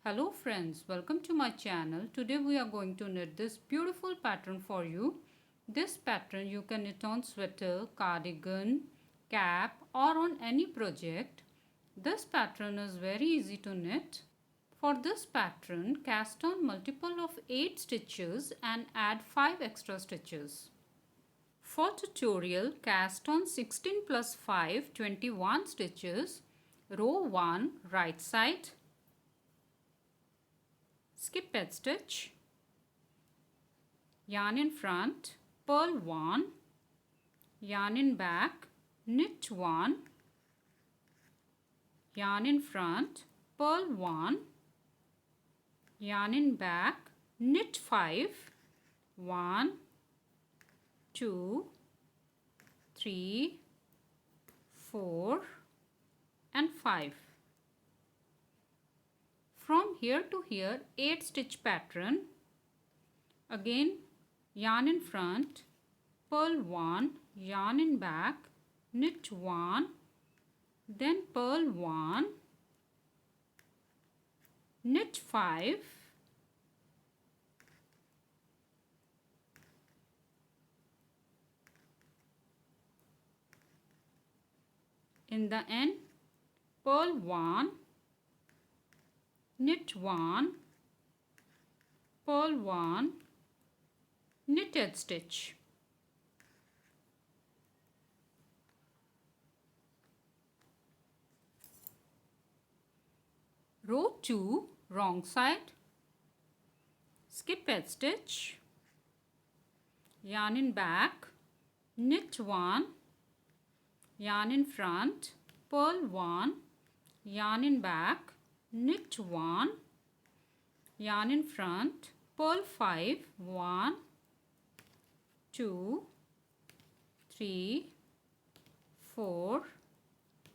Hello friends, welcome to my channel. Today we are going to knit this beautiful pattern for you. This pattern you can knit on sweater, cardigan, cap or on any project. This pattern is very easy to knit. For this pattern, cast on multiple of 8 stitches and add 5 extra stitches. For tutorial, cast on 16 plus 5, 21 stitches, row 1, right side, skip edge stitch, yarn in front, purl 1, yarn in back, knit 1, yarn in front, purl 1, yarn in back, knit 5, 1, 2, 3, 4 and 5. From here to here 8 stitch pattern. Again yarn in front, purl 1, yarn in back, knit 1, then purl 1, knit 5, in the end purl 1, knit 1, purl 1, knit edge stitch. Row 2, wrong side, skip edge stitch, yarn in back, knit 1, yarn in front, purl 1, yarn in back, knit 1, yarn in front, purl 5, 1, 2, 3, 4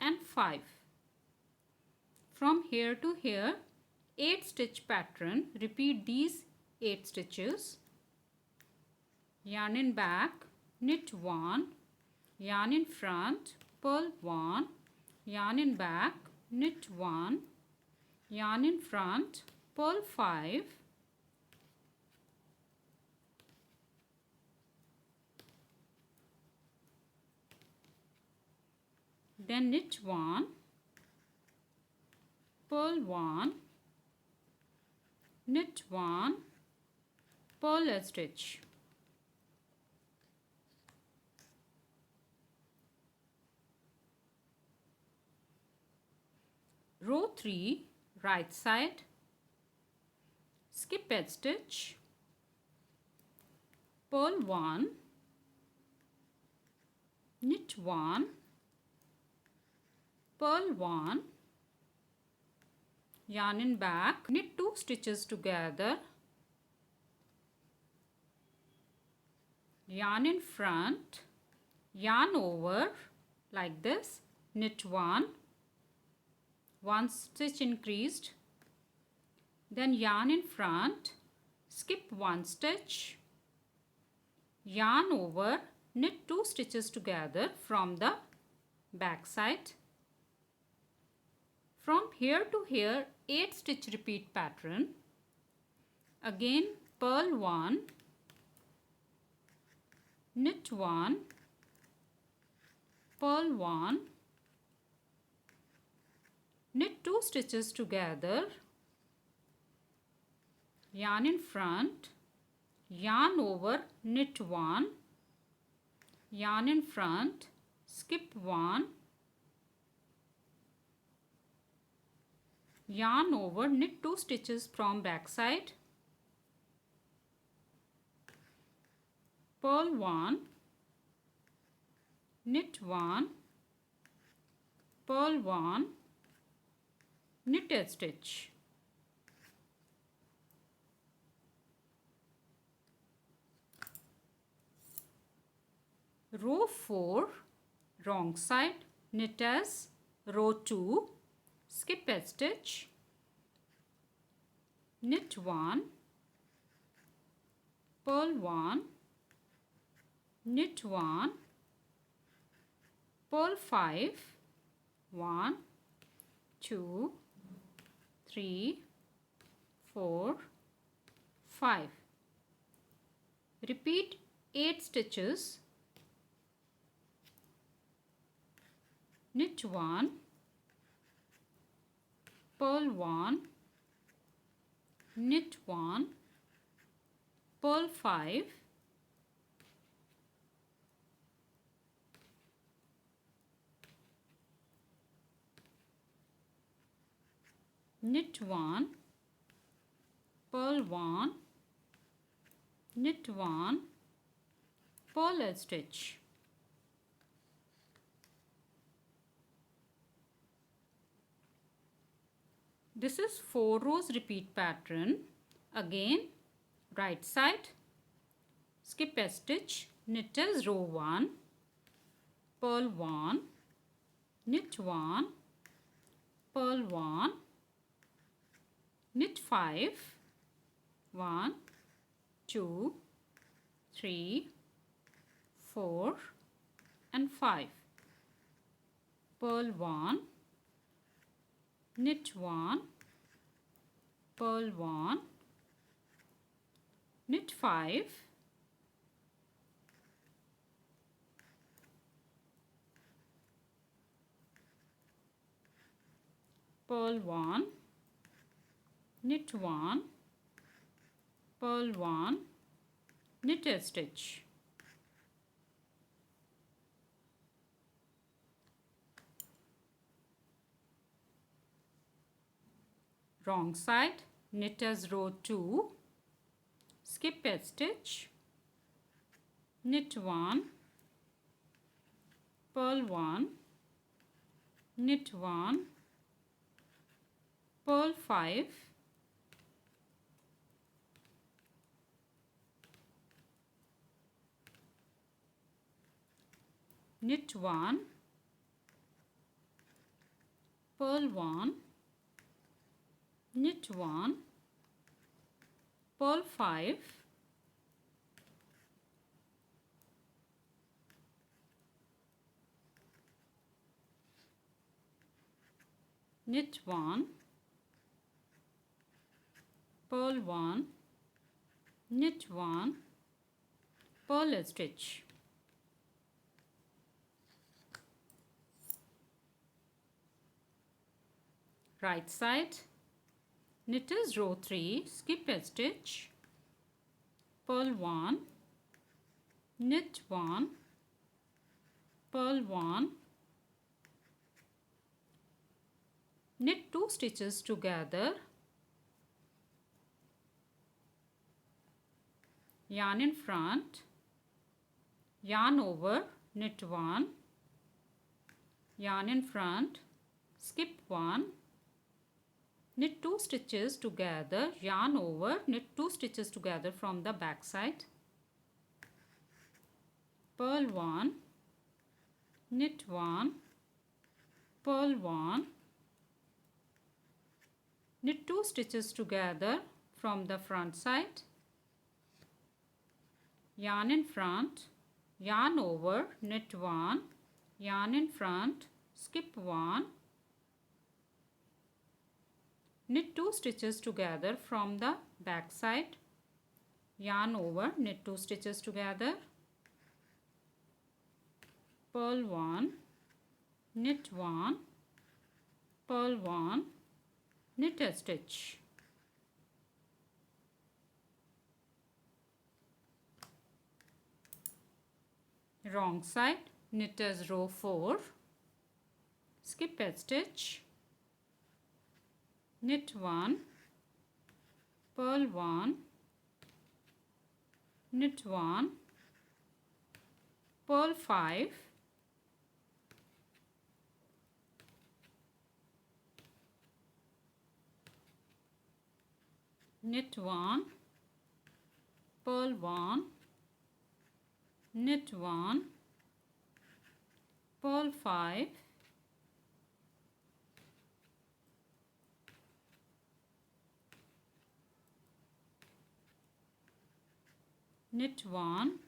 and 5. From here to here 8 stitch pattern. Repeat these 8 stitches. Yarn in back, knit 1, yarn in front, purl 1, yarn in back, knit 1, yarn in front, purl 5, then knit 1, purl 1, knit 1, purl a stitch. Row 3, right side, skip edge stitch, purl 1, knit 1, purl 1, yarn in back, knit 2 stitches together, yarn in front, yarn over like this, knit 1 stitch increased, then yarn in front, skip 1 stitch, yarn over, knit 2 stitches together from the back side. From here to here 8 stitch repeat pattern. Again purl 1, knit 1, purl 1, knit 2 stitches together, yarn in front, yarn over, knit 1, yarn in front, skip 1, yarn over, knit 2 stitches from back side, purl 1, knit 1, purl 1, knit a stitch. Row 4, wrong side, knit as row 2, skip a stitch, knit 1, purl 1, knit 1, purl 5, 1, 2, 3, 4, 5. Repeat 8 stitches. Knit 1, purl 1, knit 1, purl 5, knit 1, purl 1, knit 1, purl a stitch. This is 4 rows repeat pattern. Again, right side, skip a stitch, knit as row 1, purl 1, knit 1, purl 1, knit 5, 1, 2, 3, 4 and 5. Purl 1, knit 1, purl 1, knit 5, purl 1, knit 1, purl 1, knit a stitch. Wrong side, knit as row 2, skip a stitch, knit 1, purl 1, knit 1, purl 5, knit 1, purl 1, knit 1, purl 5, knit 1, purl 1, knit 1, purl a stitch. Right side, knit as row 3, skip a stitch, purl 1, knit 1, purl 1, knit 2 stitches together, yarn in front, yarn over, knit 1, yarn in front, skip 1, knit 2 stitches together, yarn over, knit 2 stitches together from the back side, purl 1, knit 1, purl 1, knit 2 stitches together from the front side, yarn in front, yarn over, knit 1, yarn in front, skip 1, knit 2 stitches together from the back side, yarn over, knit 2 stitches together, purl 1, knit 1, purl 1, knit a stitch. Wrong side, knit as row 4, skip a stitch, knit 1, purl 1, knit 1, purl 5, knit 1, purl 1, knit 1, purl 5, knit 1,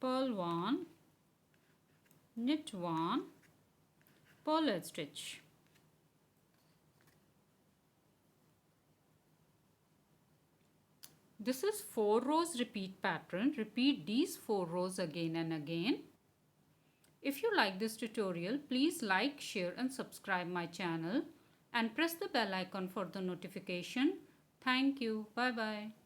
purl 1, knit 1, purl a stitch. This is 4 rows repeat pattern. Repeat these 4 rows again and again. If you like this tutorial, please like, share and subscribe my channel and press the bell icon for the notification. Thank you. Bye bye.